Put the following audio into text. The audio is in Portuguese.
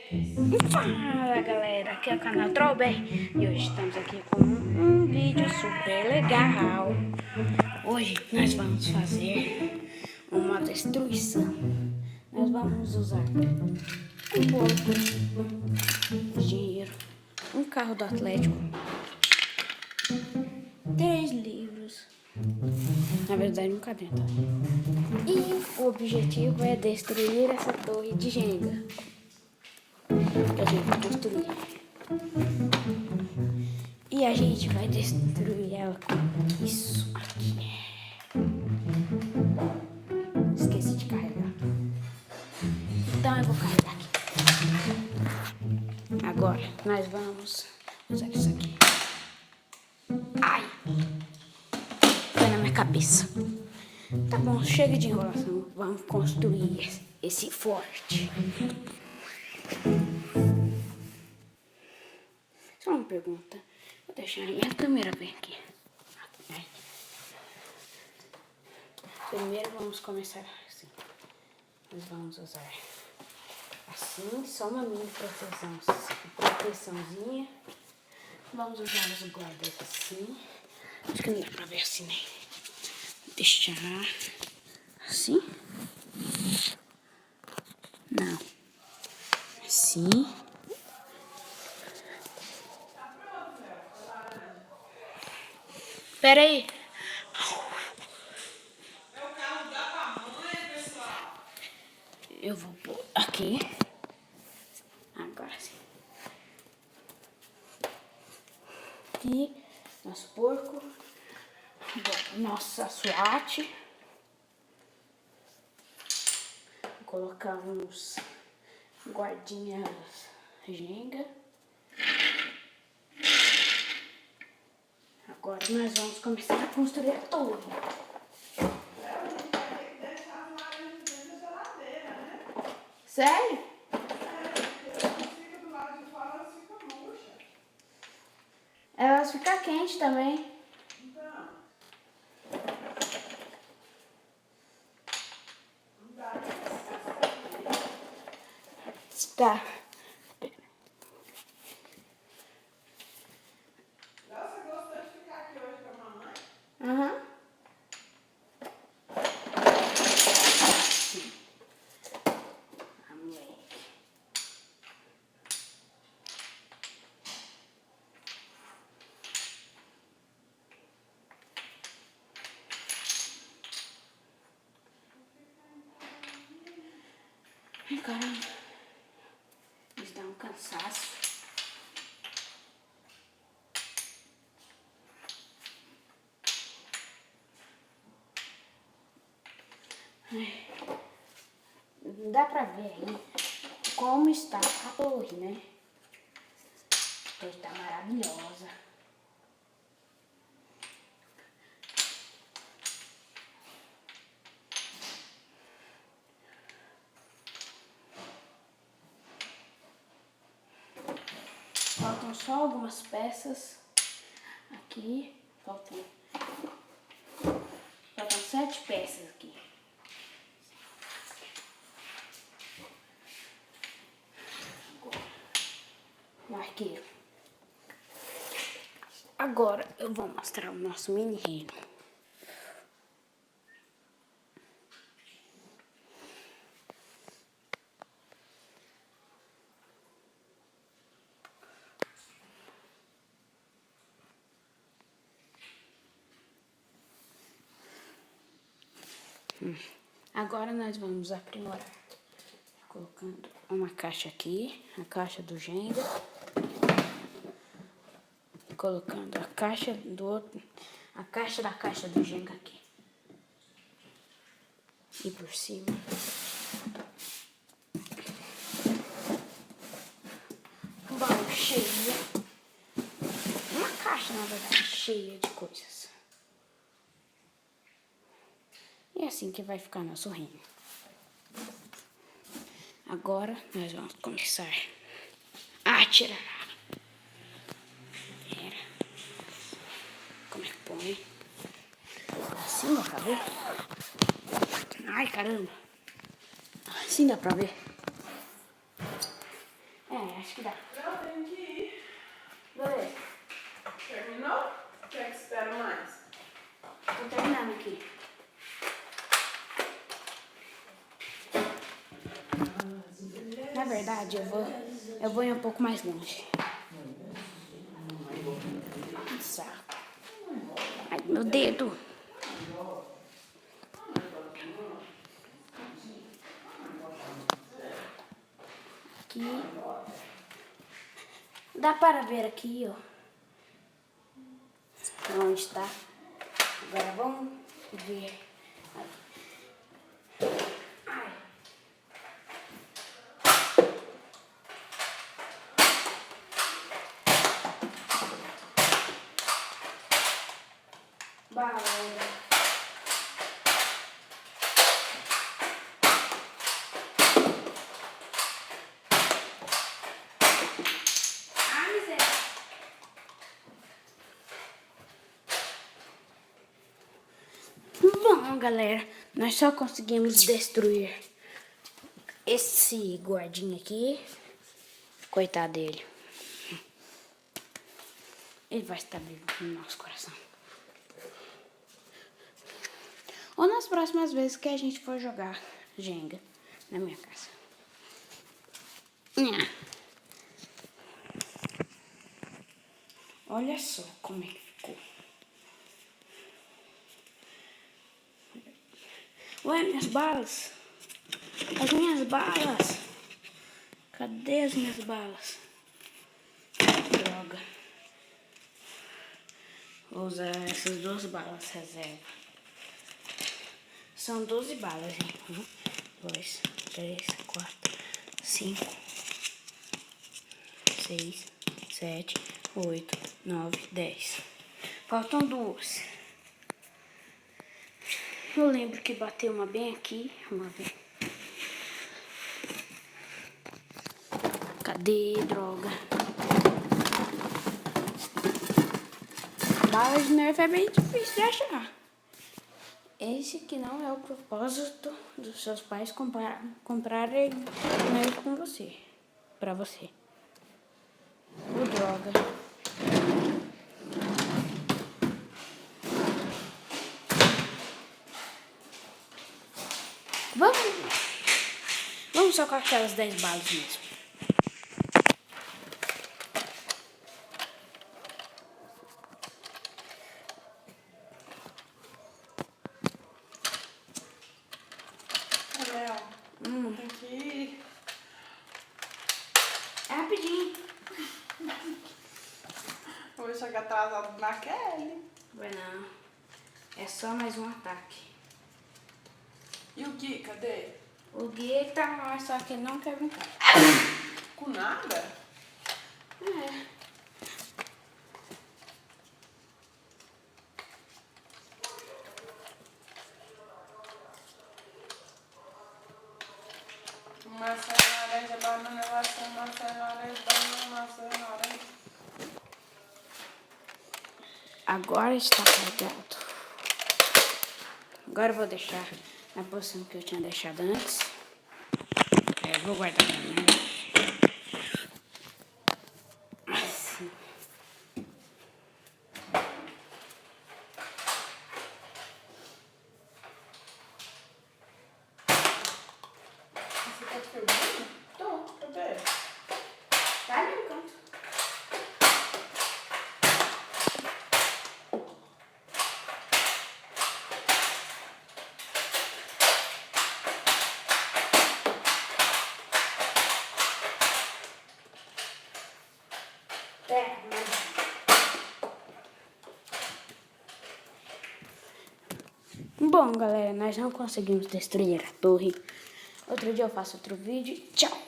Fala galera, aqui é o canal Trollber e hoje estamos aqui com um vídeo super legal. Hoje nós vamos fazer uma destruição. Nós vamos usar um pouco de dinheiro, um carro do Atlético, 3 livros, na verdade um caderno. E o objetivo é destruir essa torre de Jenga que a gente vai construir. E a gente vai destruir ela com isso aqui. Esqueci de carregar. Então eu vou carregar aqui. Agora nós vamos usar isso aqui. Ai! Foi na minha cabeça. Tá bom, chega de enrolação. Vamos construir esse forte. Só uma pergunta. Vou deixar a minha câmera bem aqui. Primeiro vamos começar assim. Nós vamos usar assim, só uma mini proteçãozinha. Vamos usar os guardas assim. Acho que não dá pra ver assim, né? Deixar assim. Não. Assim. Pera aí. Eu vou pôr aqui. Agora sim. Aqui, nosso porco. Nossa SWAT. Vou colocar uns guardinhas Jenga. Agora nós vamos começar a construir a torre. Sério? Elas ficam quentes também. Tá. Nossa, gostou de ficar aqui hoje com a mamãe? Aham. Ai, caramba. Isso dá um cansaço. Ai. Não dá pra ver aí como está a torre, né? A torre tá maravilhosa. Faltam só algumas peças aqui. Faltam 7 peças aqui. Agora, um arqueiro. Agora eu vou mostrar o nosso mini reino. Agora nós vamos aprimorar. Colocando uma caixa aqui, a caixa do Jenga. Colocando a caixa do outro, a caixa da caixa do Jenga aqui. E por cima. Um baú cheio. Uma caixa, na verdade, cheia de coisas. E é assim que vai ficar nosso reino. Agora nós vamos começar a atirar. Como é que põe? Assim dá pra ver? Ai, caramba. Assim dá pra ver? acho que dá. Não, tem que ir. Beleza. Terminou? Quer que espera mais? Tô terminando aqui. Na verdade, eu vou ir um pouco mais longe. Saco. Ai, meu dedo. Aqui. Dá para ver aqui, ó. Onde está. Agora vamos ver. Ai. Bala. Ai, miséria. Bom, galera, nós só conseguimos destruir esse guardinha aqui. Coitado dele. Ele vai estar vivo no nosso coração. Ou nas próximas vezes que a gente for jogar Jenga na minha casa. Olha só como é que ficou. Ué, minhas balas. As minhas balas. Cadê as minhas balas? Droga. Vou usar essas 2 balas reserva. São 12 balas, hein? 1, 2, 3, 4, 5, 6, 7, 8, 9, 10. Faltam 2. Eu lembro que bateu uma bem aqui. Vamos ver. Cadê, droga? Bala de nerf é bem difícil de achar. Esse que não é o propósito dos seus pais comprarem nerf com você. Pra você. Droga. Vamos só com aquelas 10 balas mesmo. Léo, tem que ir. É rapidinho. Vou chegar atrasado na Kelly. Vai não. É só mais um ataque. E o Gui, cadê? O Gui tá lá, só que ele não quer brincar. Com nada? É. Maçã, laranja, banana, maçã, laranja, banana, maçã, laranja. Agora está carregado. Agora eu vou deixar na posição que eu tinha deixado antes. Vou guardar pra mim. Assim. Você tá filmando? Tô, cadê? Tá ali no canto. Bom, galera, nós não conseguimos destruir a torre. Outro dia eu faço outro vídeo. Tchau!